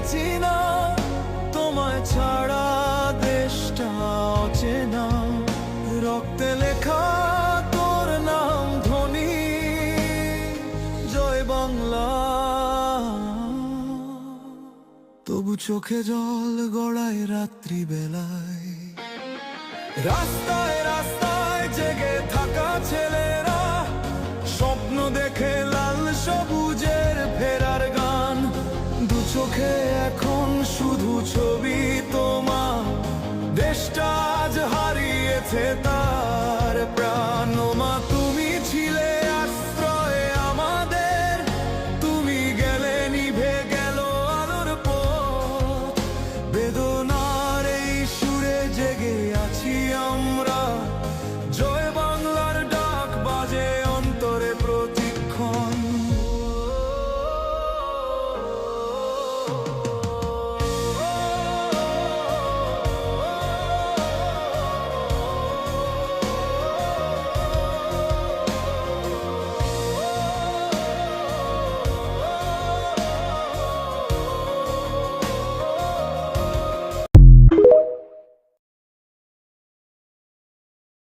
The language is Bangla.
বাঁচি না, তোমায় ছাড়া দেশটা অচেনা। রক্তে লেখা তোর নাম ধ্বনি, জয় বাংলা। তবু চোখে জল গড়ায় রাত্রি বেলায়, রাস্তায় রাস্তায় জেগে থাকা ছেলেরা স্বপ্ন দেখে লাল সবুজের ফেরার গান। দু চোখে এখন শুধু ছবি তোমার, দেশটা আজ হারিয়েছে